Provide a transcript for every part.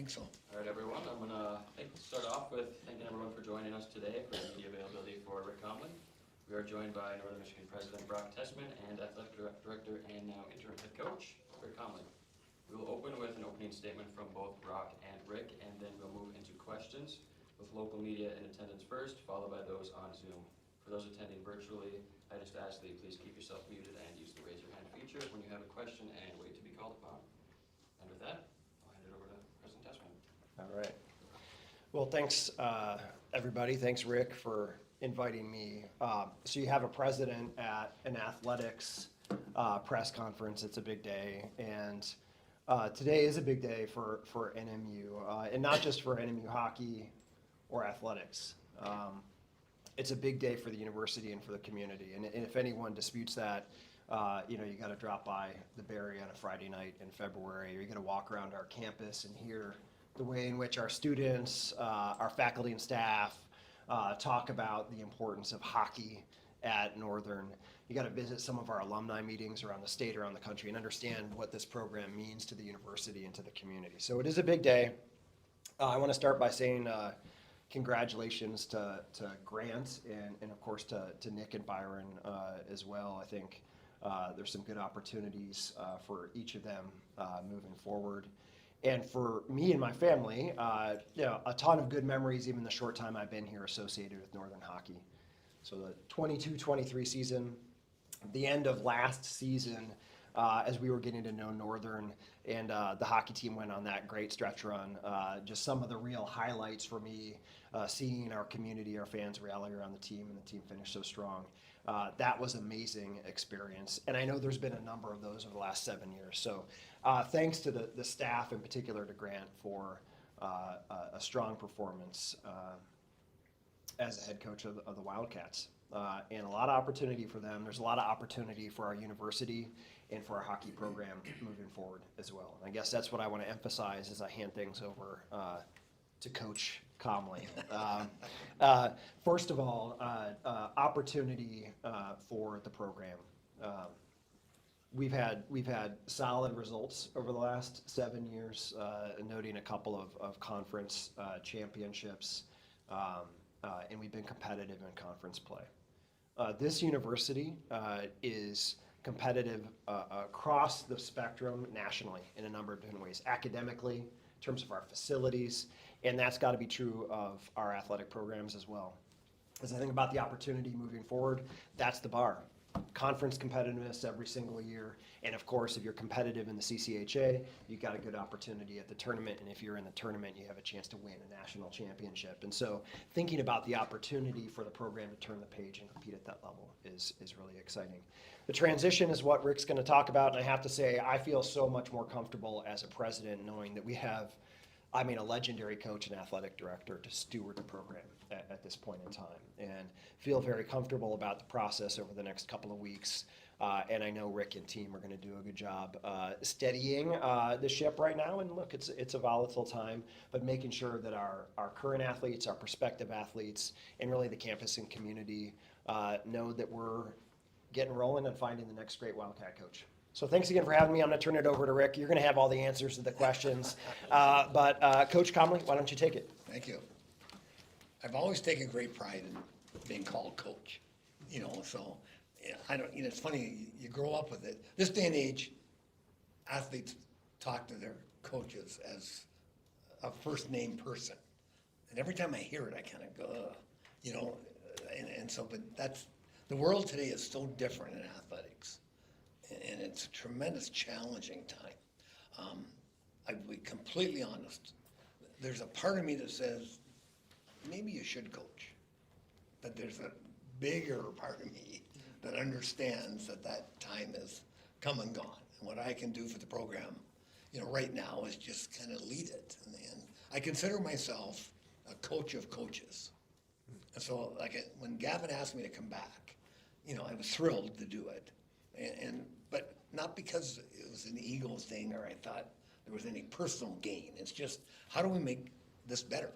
think so. All right, everyone. I'm going to start off with thanking everyone for joining us today for the availability for Rick Comley. We are joined by Northern Michigan President Brock Tessman and Athletic Director and now Interim Head Coach Rick Comley. We will open with an opening statement from both Brock and Rick, and then we'll move into questions with local media in attendance first, followed by those on Zoom. For those attending virtually, I just ask that you please keep yourself muted and use the raise your hand feature when you have a question and wait to be called upon. And with that, I'll hand it over to President Tessman. All right. Well, thanks, everybody. Thanks, Rick, for inviting me. So you have a president at an athletics press conference. It's a big day, and today is a big day for NMU, and not just for NMU hockey or athletics. It's a big day for the university and for the community. And if anyone disputes that, you got to drop by the Berry on a Friday night in February, or you got to walk around our campus and hear the way in which our students, our faculty and staff talk about the importance of hockey at Northern. You got to visit some of our alumni meetings around the state, around the country, and understand what this program means to the university and to the community. So it is a big day. I want to start by saying congratulations to Grant and of course to Nick and Byron as well. I think there's some good opportunities for each of them moving forward. And for me and my family, a ton of good memories, even the short time I've been here associated with Northern hockey. So the 22-23 season, the end of last season, as we were getting to know Northern, and the hockey team went on that great stretch run. Just some of the real highlights for me, seeing our community, our fans rally around the team, and the team finish so strong. That was an amazing experience, and I know there's been a number of those over the last 7 years. So thanks to the staff, in particular to Grant, for a strong performance as a head coach of the Wildcats. And a lot of opportunity for them. There's a lot of opportunity for our university and for our hockey program moving forward as well. And I guess that's what I want to emphasize as I hand things over to Coach Comley. First of all, opportunity for the program. We've had solid results over the last 7 years, noting a couple of conference championships, and we've been competitive in conference play. This university is competitive across the spectrum nationally in a number of different ways, academically, in terms of our facilities, and that's got to be true of our athletic programs as well. As I think about the opportunity moving forward, that's the bar. Conference competitiveness every single year, and of course, if you're competitive in the CCHA, you've got a good opportunity at the tournament, and if you're in the tournament, you have a chance to win a national championship. And so thinking about the opportunity for the program to turn the page and compete at that level is really exciting. The transition is what Rick's going to talk about, and I have to say, I feel so much more comfortable as a president knowing that we have, a legendary coach and athletic director to steward the program at this point in time, and feel very comfortable about the process over the next couple of weeks. And I know Rick and team are going to do a good job steadying the ship right now. And look, it's a volatile time, but making sure that our current athletes, our prospective athletes, and really the campus and community know that we're getting rolling and finding the next great Wildcat coach. So thanks again for having me. I'm going to turn it over to Rick. You're going to have all the answers to the questions. But Coach Comley, why don't you take it? Thank you. I've always taken great pride in being called coach, so I don't, it's funny, you grow up with it. This day and age, athletes talk to their coaches as a first name person. And every time I hear it, I kind of go, and so, but the world today is so different in athletics. And it's a tremendous challenging time. I'll be completely honest. There's a part of me that says, maybe you should coach. But there's a bigger part of me that understands that time is come and gone. And what I can do for the program, right now is just kind of lead it. And I consider myself a coach of coaches. And so when Gavin asked me to come back, I was thrilled to do it. But not because it was an ego thing or I thought there was any personal gain. It's just, how do we make this better?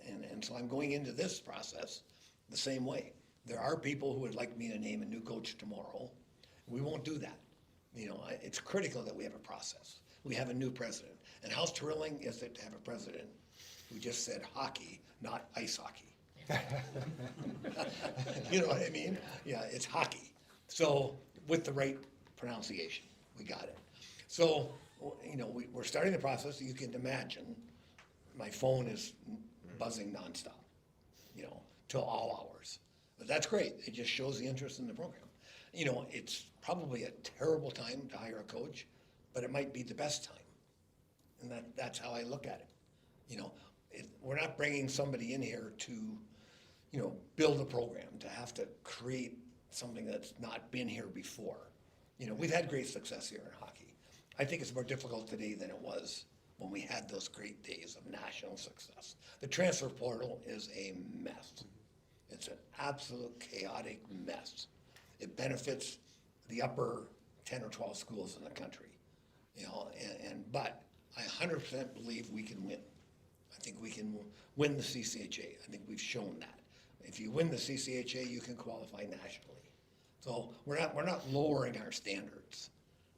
And so I'm going into this process the same way. There are people who would like me to name a new coach tomorrow. We won't do that. It's critical that we have a process. We have a new president. And how thrilling is it to have a president who just said hockey, not ice hockey? You know what I mean? Yeah, it's hockey. So with the right pronunciation, we got it. So, you know, we're starting the process. You can imagine my phone is buzzing nonstop, you know, till all hours. But that's great. It just shows the interest in the program. You know, it's probably a terrible time to hire a coach, but it might be the best time. And that's how I look at it. You know, we're not bringing somebody in here to, you know, build a program, to have to create something that's not been here before. You know, we've had great success here in hockey. I think it's more difficult today than it was when we had those great days of national success. The transfer portal is a mess. It's an absolute chaotic mess. It benefits the upper 10 or 12 schools in the country, you know, but I 100% believe we can win. I think we can win the CCHA. I think we've shown that. If you win the CCHA, you can qualify nationally. So we're not lowering our standards,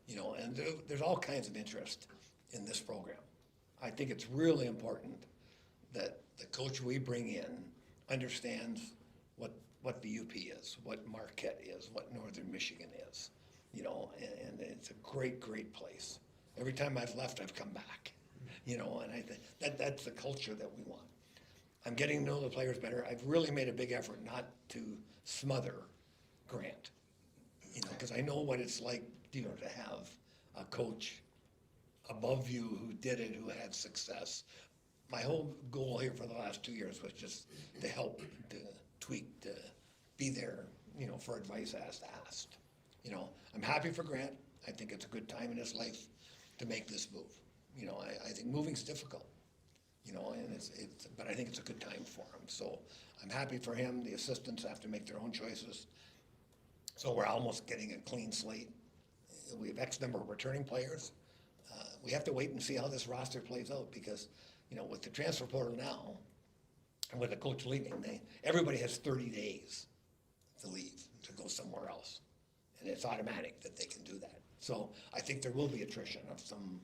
you know, and there's all kinds of interest in this program. I think it's really important that the coach we bring in understands what the UP is, what Marquette is, what Northern Michigan is, you know, and it's a great, great place. Every time I've left, I've come back, you know, and I think that's the culture that we want. I'm getting to know the players better. I've really made a big effort not to smother Grant, you know, because I know what it's like, you know, to have a coach above you who did it, who had success. My whole goal here for the last 2 years was just to help, to tweak, to be there, you know, for advice as asked. You know, I'm happy for Grant. I think it's a good time in his life to make this move. You know, I think moving's difficult, you know, and but I think it's a good time for him. So I'm happy for him. The assistants have to make their own choices. So we're almost getting a clean slate. We have X number of returning players. We have to wait and see how this roster plays out because, you know, with the transfer portal now, and with the coach leaving, everybody has 30 days to leave, to go somewhere else. And it's automatic that they can do that. So I think there will be attrition of some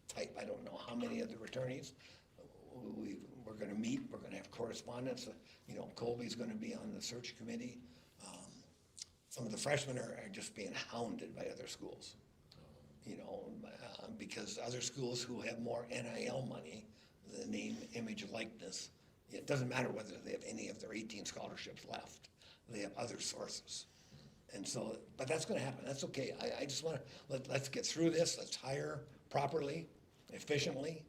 type. I don't know how many of the returnees. We're going to meet. We're going to have correspondence. You know, Colby's going to be on the search committee. Some of the freshmen are just being hounded by other schools, you know, because other schools who have more NIL money, the name, image, likeness, it doesn't matter whether they have any of their 18 scholarships left. They have other sources. And so, but that's going to happen. That's okay. I just want to, let's get through this. Let's hire properly, efficiently.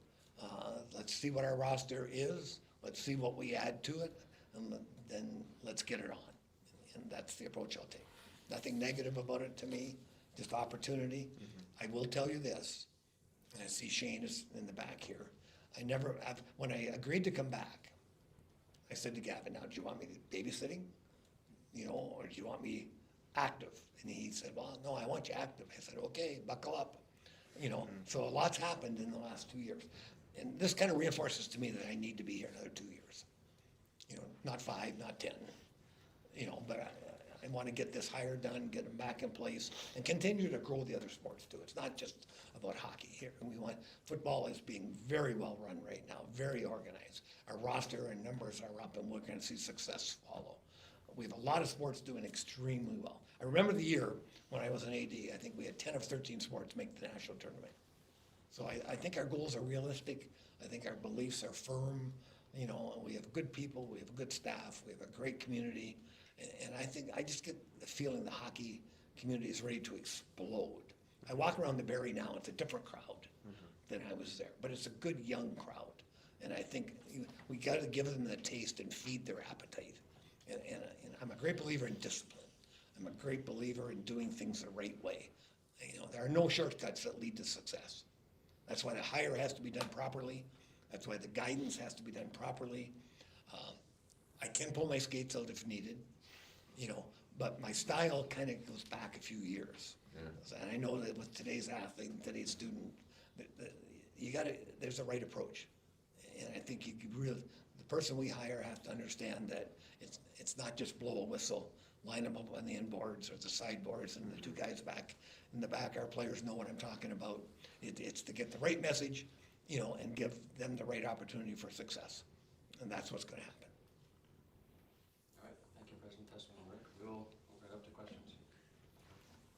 Let's see what our roster is. Let's see what we add to it. And then let's get it on. And that's the approach I'll take. Nothing negative about it to me, just opportunity. I will tell you this, and I see Shane is in the back here. When I agreed to come back, I said to Gavin, now, do you want me babysitting, you know, or do you want me active? And he said, well, no, I want you active. I said, okay, buckle up, you know. So a lot's happened in the last 2 years. And this kind of reinforces to me that I need to be here another 2 years. You know, not 5, not 10, you know, but I want to get this hire done, get them back in place, and continue to grow the other sports too. It's not just about hockey here. Football is being very well run right now, very organized. Our roster and numbers are up, and we're going to see success follow. We have a lot of sports doing extremely well. I remember the year when I was an AD, I think we had 10 of 13 sports make the national tournament. So I think our goals are realistic. I think our beliefs are firm. You know, we have good people, we have a good staff, we have a great community. And I just get the feeling the hockey community is ready to explode. I walk around the Barrie now, it's a different crowd than I was there, but it's a good young crowd. And I think we got to give them the taste and feed their appetite. And I'm a great believer in discipline. I'm a great believer in doing things the right way. You know, there are no shortcuts that lead to success. That's why the hire has to be done properly. That's why the guidance has to be done properly. I can pull my skates out if needed, you know, but my style kind of goes back a few years. Yeah. And I know that with today's athlete and today's student, there's a right approach. And I think the person we hire has to understand that it's not just blow a whistle, line them up on the inboards or the sideboards, and the two guys back in the back, our players know what I'm talking about. It's to get the right message you know, and give them the right opportunity for success. And that's what's gonna happen. All right, thank you, President Tessman and Rick. We'll right up to questions.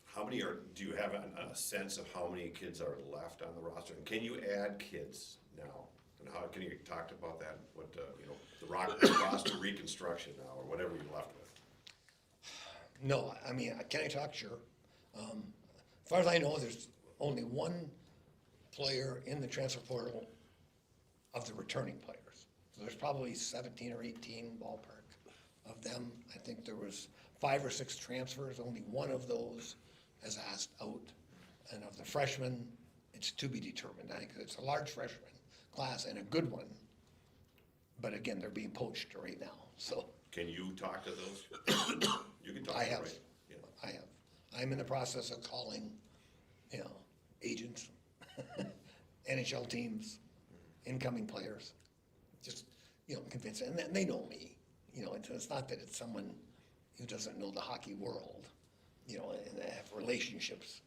How many do you have a sense of how many kids are left on the roster? And can you add kids now? And how, can you talk about that, what, you know, the roster reconstruction now, or whatever you're left with? No, I mean, can I talk? Sure. As far as I know, there's only one player in the transfer portal of the returning players. So there's probably 17 or 18 ballpark of them. I think there was 5 or 6 transfers, only one of those has asked out. And of the freshmen, it's to be determined. I think it's a large freshman class and a good one. But again, they're being poached right now, so. Can you talk to those? You can talk I to them, have, right? Yeah. I have. I'm in the process of calling, you know, agents, NHL teams, incoming players, just, you know, convince them, and they know me. You know, it's not that it's someone who doesn't know the hockey world, you know, and they have relationships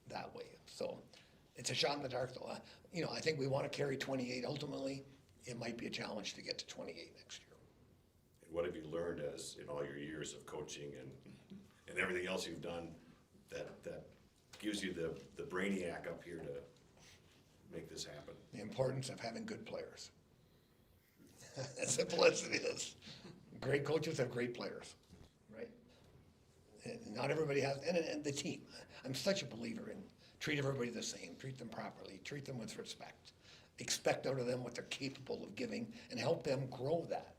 that way. So it's a shot in the dark, though. You know, I think we want to carry 28 ultimately. It might be a challenge to get to 28 next year. And what have you learned as, in all your years of coaching and everything else you've done that gives you the brainiac up here to make this happen? The importance of having good players. As simple as it is. Great coaches have great players, right? And not everybody has, and the team. I'm such a believer in treat everybody the same, treat them properly, treat them with respect. Expect out of them what they're capable of giving and help them grow that.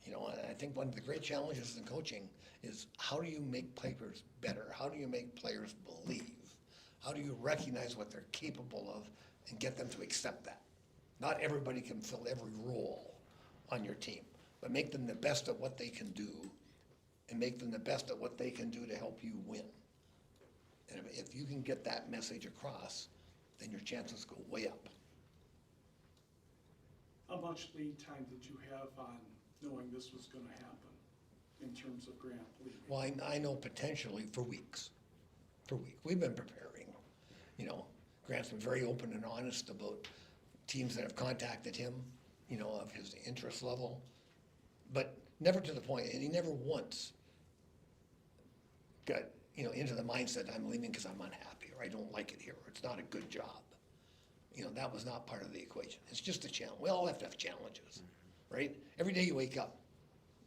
You know, and I think one of the great challenges in coaching is how do you make players better? How do you make players believe? How do you recognize what they're capable of and get them to accept that? Not everybody can fill every role on your team, but make them the best at what they can do and make them the best at what they can do to help you win. And if you can get that message across, then your chances go way up. How much lead time did you have on knowing this was gonna happen in terms of Grant leaving? Well, I know potentially for weeks. We've been preparing. You know, Grant's been very open and honest about teams that have contacted him, you know, of his interest level. But never to the point, and he never once got, you know, into the mindset, I'm leaving because I'm unhappy, or I don't like it here, or it's not a good job. You know, that was not part of the equation. It's just a challenge. We all have to have challenges, right? Every day you wake up,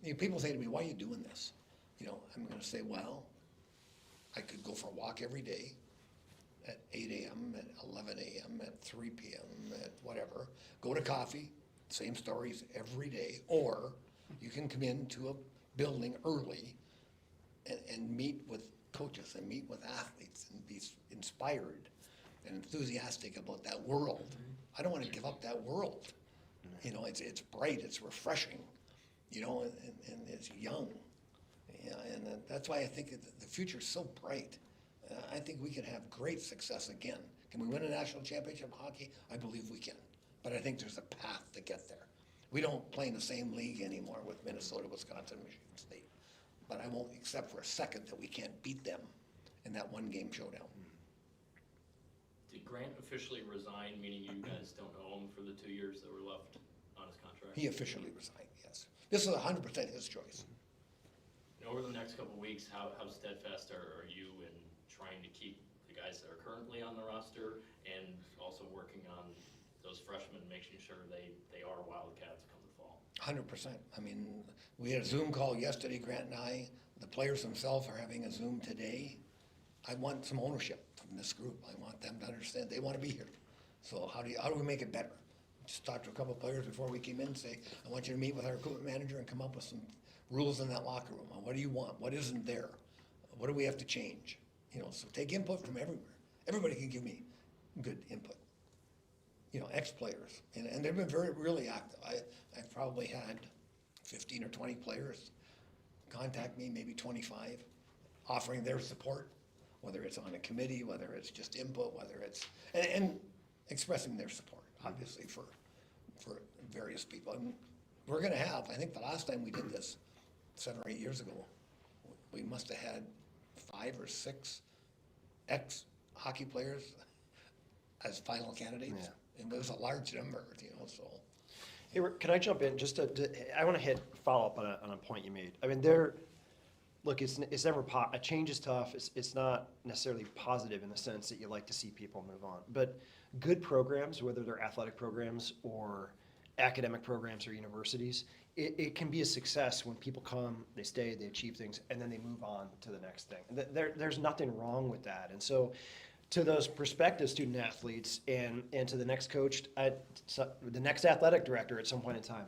you know, people say to me, why are you doing this? You know, I'm gonna say, well, I could go for a walk every day at 8 a.m., at 11 a.m., at 3 p.m., at whatever, go to coffee, same stories every day, or you can come into a building early and meet with coaches and meet with athletes and be inspired and enthusiastic about that world. I don't want to give up that world. You know, it's bright, it's refreshing, you know, and it's young. Yeah, and that's why I think the future's so bright. I think we can have great success again. Can we win a national championship hockey? I believe we can. But I think there's a path to get there. We don't play in the same league anymore with Minnesota, Wisconsin, Michigan State. But I won't accept for a second that we can't beat them in that one-game showdown. Did Grant officially resign, meaning you guys don't owe him for the 2 years that were left on his contract? He officially resigned, yes. This is 100% his choice. And over the next couple of weeks, how steadfast are you in trying to keep the guys that are currently on the roster and also working on those freshmen, making sure they are Wildcats come the fall? 100%. I mean, we had a Zoom call yesterday, Grant and I. The players themselves are having a Zoom today. I want some ownership from this group. I want them to understand they want to be here. So how do we make it better? Just talked to a couple of players before we came in and say, I want you to meet with our equipment manager and come up with some rules in that locker room. What do you want? What isn't there? What do we have to change? You know, so take input from everywhere. Everybody can give me good input. You know, ex-players, and they've been really active. I've probably had 15 or 20 players contact me, maybe 25, offering their support, whether it's on a committee, whether it's just input, whether it's, and expressing their support, obviously, for various people. And we're gonna have, I think the last time we did this, 7 or 8 years ago, we must have had 5 or 6 ex-hockey players as final candidates. And there's a large number, you know, so. Hey, Rick, can I jump in just I want to follow up on a point you made. I mean, look, it's never, a change is tough. It's not necessarily positive in the sense that you like to see people move on. But good programs, whether they're athletic programs or academic programs or universities, it can be a success when people come, they stay, they achieve things, and then they move on to the next thing. There's nothing wrong with that. And so to those prospective student athletes and to the next coach, the next athletic director at some point in time,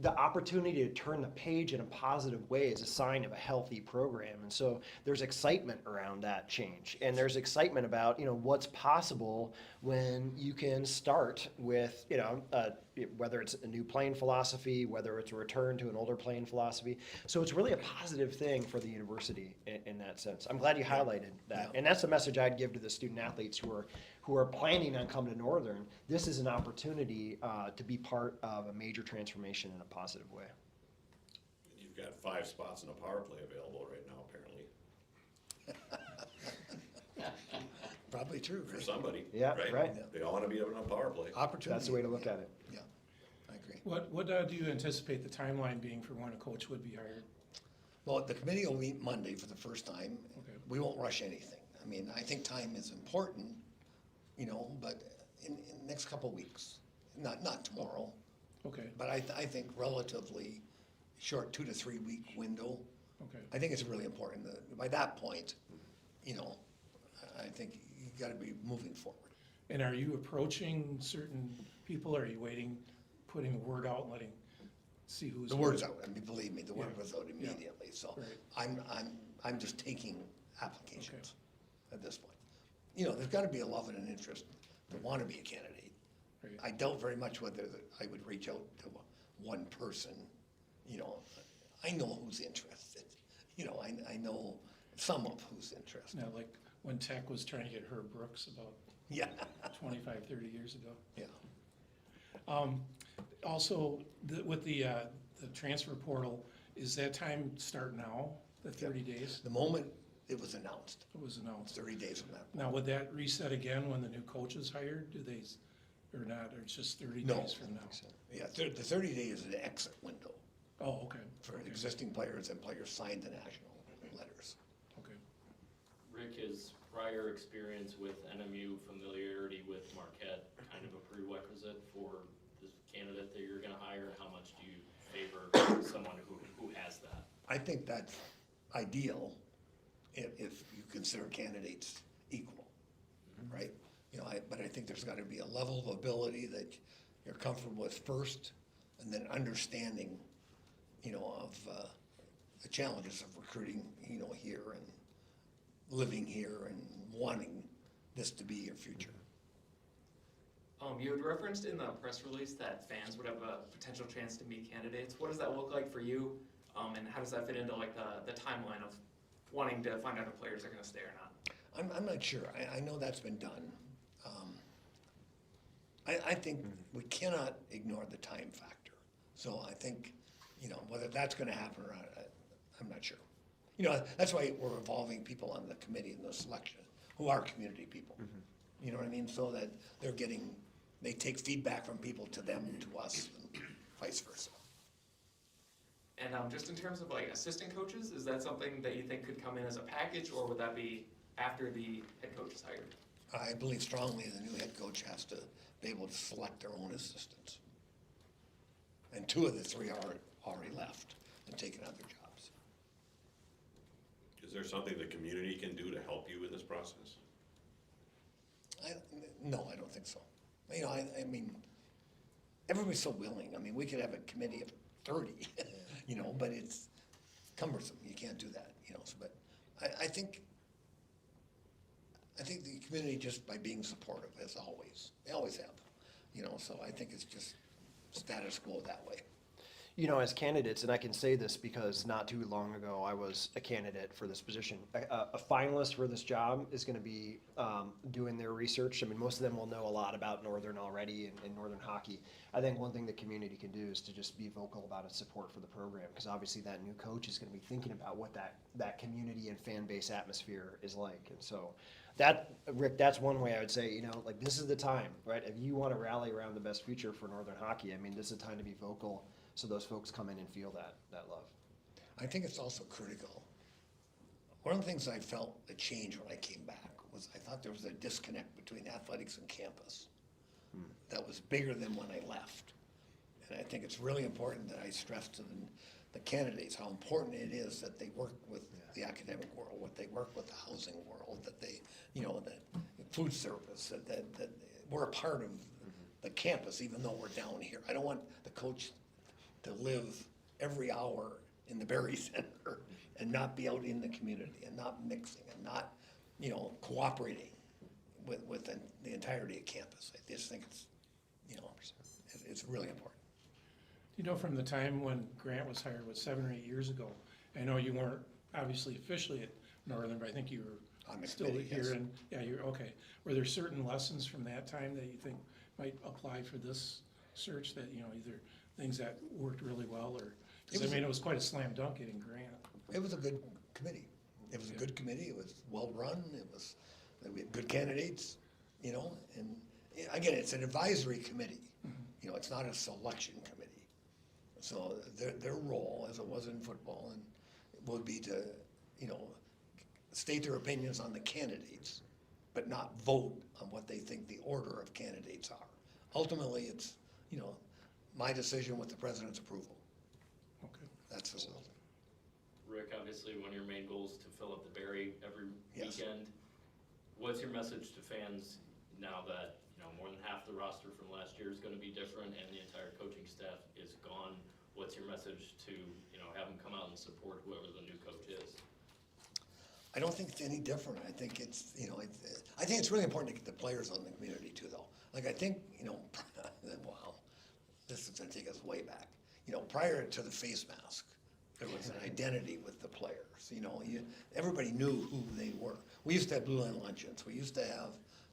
the opportunity to turn the page in a positive way is a sign of a healthy program. And so there's excitement around that change. And there's excitement about, you know, what's possible when you can start with, you know, whether it's a new playing philosophy, whether it's a return to an older playing philosophy. So it's really a positive thing for the university in that sense. I'm glad you highlighted that. Yeah. And that's the message I'd give to the student athletes who are planning on coming to Northern. This is an opportunity to be part of a major transformation in a positive way. You've got 5 spots in a power play available right now, apparently, Probably true, for right? somebody, Yeah, right? right. They all wanna be in a power play. Opportunity. That's the way to look at it. Yeah, I agree. What do you anticipate the timeline being for when a coach would be hired? Well, the committee will meet Monday for the first time. Okay. We won't rush anything. I mean, I think time is important, you know, but in the next couple of weeks, not tomorrow. Okay, But I think relatively short 2 to 3 week window. okay. I think it's really important that by that point, you know, I think you gotta be moving forward. And are you approaching certain people, or are you waiting, putting the word out, and see who's? The word's out, I mean, believe me, the word Yeah. was out Yeah. immediately, so Right. I'm just taking applications at this point. You know, there's gotta be a love and an interest to wanna be a candidate. Right. I doubt very much whether I would reach out to one person, you know, I know who's interested. You know, I know some of who's interested, Now, like when Tech was trying to get Herb Brooks about yeah, 25, 30 years ago. yeah. Also, with the transfer portal, is that time start now, the 30 days? The moment it was announced, It was announced. 30 days from that. Now, would that reset again when the new coach is hired? Do they, or not, or it's just 30 No. days from now? Yeah, the 30 days is an exit window Oh, okay. for Okay. existing players and players signed the national letters. Okay. Rick, is prior experience with NMU, familiarity with Marquette, kind of a prerequisite for this candidate that you're gonna hire? And how much do you favor someone who has that? I think that's ideal if you consider candidates equal, right? You know, but I think there's gotta be a level of ability that you're comfortable with first, and then understanding, you know, of the challenges of recruiting, you know, here and living here and wanting this to be your future. You had referenced in the press release that fans would have a potential chance to meet candidates. What does that look like for you? And how does that fit into like the timeline of wanting to find out if players are gonna stay or not? I'm not sure. I know that's been done. I think we cannot ignore the time factor. So I think, you know, whether that's gonna happen or not, I'm not sure. You know, that's why we're involving people on the committee in the selection, who are community people. You know what I mean? So that they take feedback from people to them, to us, and vice versa. And just in terms of like assistant coaches, is that something that you think could come in as a package, or would that be after the head coach is hired? I believe strongly the new head coach has to be able to select their own assistants. And 2 of the 3 are already left and taken other jobs. Is there something the community can do to help you in this process? No, I don't think so. You know, I mean, everybody's so willing. I mean, we could have a committee of 30, you know, but it's cumbersome. You can't do that, you know, so, but I think the community, just by being supportive, as always, they always have, you know, so I think it's just status quo that way. You know, as candidates, and I can say this because not too long ago, I was a candidate for this position. A finalist for this job is gonna be, doing their research. I mean, most of them will know a lot about Northern already and Northern hockey. I think one thing the community can do is to just be vocal about its support for the program, because obviously that new coach is gonna be thinking about what that community and fan base atmosphere is like. And so that, Rick, that's one way I would say, you know, like, this is the time, right? If you wanna rally around the best future for Northern hockey, I mean, this is the time to be vocal, so those folks come in and feel that love. I think it's also critical. One of the things I felt that changed when I came back was I thought there was a disconnect between athletics and campus that was bigger than when I left. And I think it's really important that I stress to the candidates how important it is that they work with the academic world, what they work with the housing world, that they, you know, that food service, that we're a part of the campus, even though we're down here. I don't want the coach to live every hour in the Berry Center and not be out in the community and not mixing and not, you know, cooperating with the entirety of campus. I just think it's, you know, it's really important. You know, from the time when Grant was hired, 7 or 8 years ago, I know you weren't obviously officially at Northern, but I think you On were the still committee, yes. here, and, yeah, you're, okay. Were there certain lessons from that time that you think might apply for this search, that, you know, either things that worked really well, or, because I mean, it was quite a slam dunk getting Grant. It was a good committee. It was a good committee. It was well-run. We had good candidates, you know, and again, it's an advisory committee. You know, it's not a selection committee. So their role, as it was in football, and would be to, you know, state their opinions on the candidates, but not vote on what they think the order of candidates are. Ultimately, it's, you know, my decision with the president's approval. Okay. That's the rule. Rick, obviously, one of your main goals is to fill up the Berry every Yes. weekend. What's your message to fans now that, you know, more than half the roster from last year is gonna be different and the entire coaching staff is gone? What's your message to, you know, have them come out and support whoever the new coach is? I don't think it's any different. I think it's, you know, I think it's really important to get the players on the community too, though. Like, I think, you know, wow, this is gonna take us way back. You know, prior to the face mask, there was an identity with the players, you know, everybody knew who they were. We used to have blue line luncheons, we used to have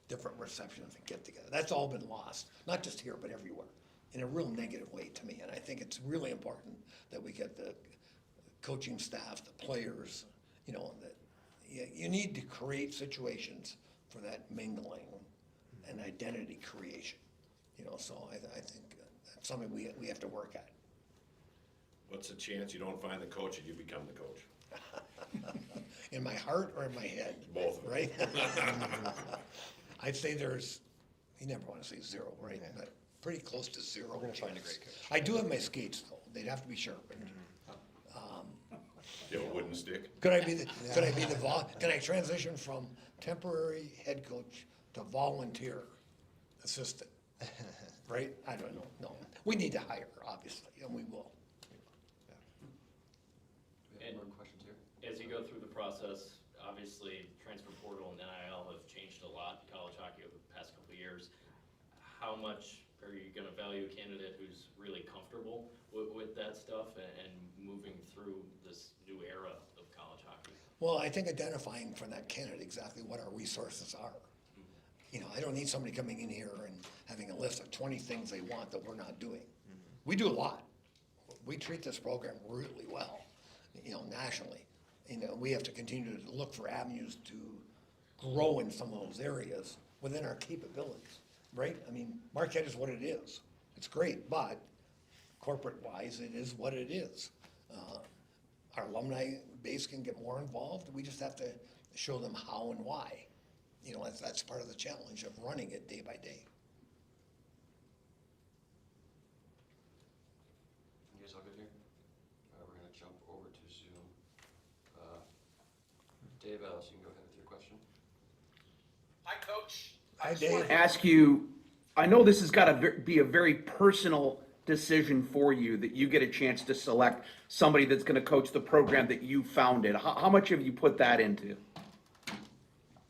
different receptions and get together. That's all been lost, not just here, but everywhere, in a real negative way to me. And I think it's really important that we get the coaching staff, the players, you know, that you need to create situations for that mingling and identity creation. You know, so I think that's something we have to work at. What's the chance you don't find the coach and you become the coach? In my heart or in my head? Both of them. Right? I'd say there's, you never want to say zero, right? But pretty close to zero. We're gonna find a chance. great coach. I do have my skates though. They'd have to be sharpened. You have a wooden stick? Can I transition from temporary head coach to volunteer assistant? Right? I don't know. No. We need to hire, obviously, and we will. We have more questions here. As you go through the process, obviously, transfer portal and NIL have changed a lot in college hockey over the past couple of years. How much are you gonna value a candidate who's really comfortable with that stuff and moving through this new era of college hockey? Well, I think identifying for that candidate exactly what our resources are. You know, I don't need somebody coming in here and having a list of 20 things they want that we're not doing. We do a lot. We treat this program really well, you know, nationally. You know, we have to continue to look for avenues to grow in some of those areas within our capabilities, right? I mean, Marquette is what it is. It's great, but corporate-wise, it is what it is. Our alumni base can get more involved. We just have to show them how and why. You know, that's part of the challenge of running it day by day. You guys all good here? We're gonna jump over to Zoom. Dave Ellis, you can go ahead with your question. Hi, Coach. Hi, I just want Dave. to ask you, I know this has got to be a very personal decision for you, that you get a chance to select somebody that's going to coach the program that you founded. How much have you put that into?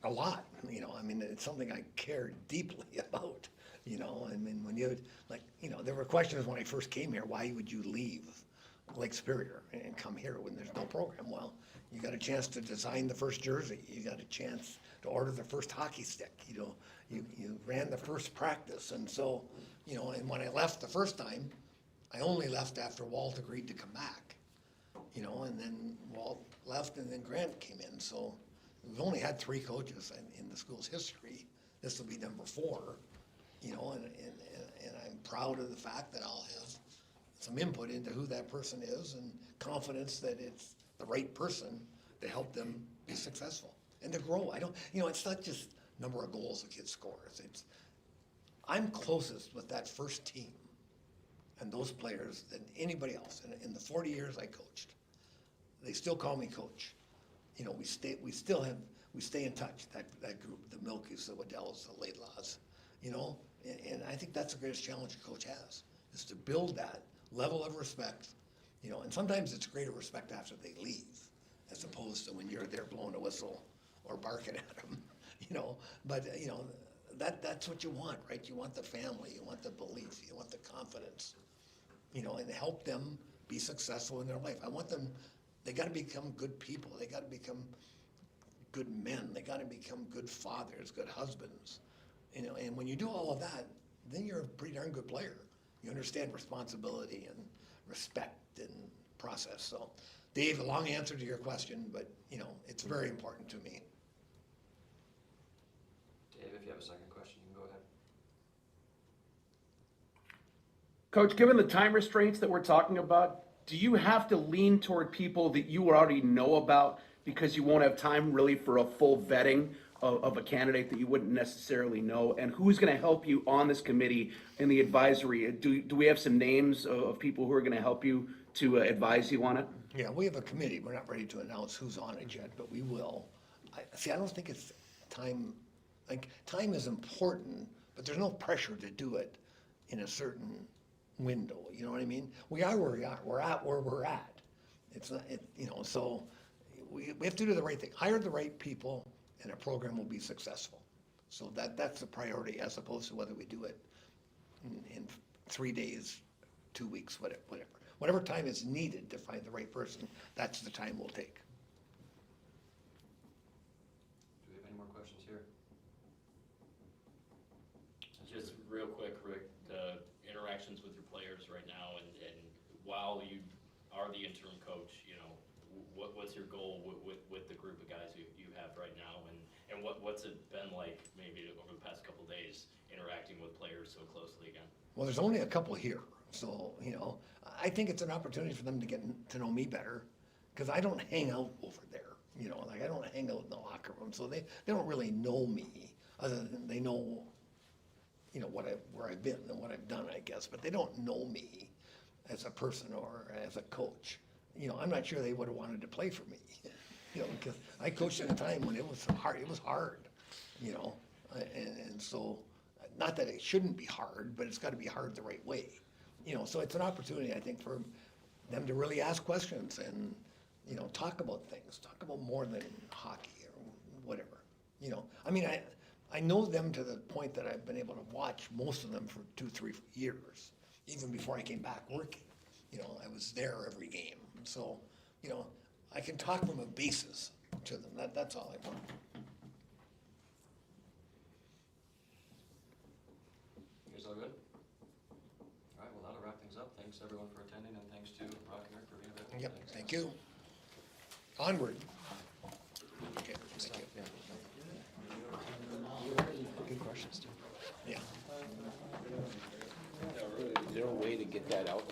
A lot, you know, I mean, it's something I care deeply about, you know, I mean, when you, like, you know, there were questions when I first came here, why would you leave Lake Superior and come here when there's no program? Well, you got a chance to design the first jersey, you got a chance to order the first hockey stick, you know, you ran the first practice, and so, you know, and when I left the first time, I only left after Walt agreed to come back, you know, and then Walt left and then Grant came in, so we've only had 3 coaches in the school's history. This will be number 4, you know, and I'm proud of the fact that I'll have some input into who that person is and confidence that it's the right person to help them be successful and to grow. I don't, you know, it's not just number of goals a kid scores. I'm closest with that first team and those players than anybody else. In the 40 years I coached, they still call me coach. You know, we stay in touch, that group, the Milkies, the Waddells, the Laidlaws, you know, and I think that's the greatest challenge a coach has, is to build that level of respect, you know, and sometimes it's greater respect after they leave, as opposed to when you're there blowing a whistle or barking at them, you know, but, you know, that's what you want, right? You want the family, you want the belief, you want the confidence, you know, and help them be successful in their life. I want them, they gotta become good people, they gotta become good men, they gotta become good fathers, good husbands, you know, and when you do all of that, then you're a pretty darn good player. You understand responsibility and respect and process. So, Dave, a long answer to your question, but, you know, it's very important to me. Dave, if you have a second question, you can go ahead. Coach, given the time restraints that we're talking about, do you have to lean toward people that you already know about because you won't have time really for a full vetting of a candidate that you wouldn't necessarily know? And who's going to help you on this committee in the advisory? Do we have some names of people who are going to help you to advise you on it? Yeah, we have a committee. We're not ready to announce who's on it yet, but we will. I don't think it's time, like, time is important, but there's no pressure to do it in a certain window, you know what I mean? We are where we are. We're at where we're at. It's not, you know, so we have to do the right thing. Hire the right people, and a program will be successful. So that's the priority, as opposed to whether we do it in 3 days, 2 weeks, whatever. Whatever time is needed to find the right person, that's the time we'll take. Do we have any more questions here? Just real quick, Rick, the interactions with your players right now, and while you are the interim coach, you know, what's your goal with the group of guys you have right now, and what's it been like maybe over the past couple of days interacting with players so closely again? Well, there's only a couple here, so, you know, I think it's an opportunity for them to get to know me better, because I don't hang out over there, you know, like I don't hang out in the locker room, so they don't really know me, other than they know, you know, where I've been and what I've done, I guess, but they don't know me as a person or as a coach. You know, I'm not sure they would have wanted to play for me, you know, because I coached at a time when it was hard, you know, and so, not that it shouldn't be hard, but it's got to be hard the right way, you know, so it's an opportunity, I think, for them to really ask questions and, you know, talk about things, talk about more than hockey or whatever, you know. I mean, I know them to the point that I've been able to watch most of them for 2-3 years, even before I came back working. You know, I was there every game. So, you know, I can talk from a basis to them. That's all I want. You guys all good? All right, well, that'll wrap things up. Thanks everyone for attending, and thanks to Brock and Eric for being available. Yep, Thanks, thank guys. you. Onward. Okay, thank you. Good questions, too. Yeah. Is there a way to get that out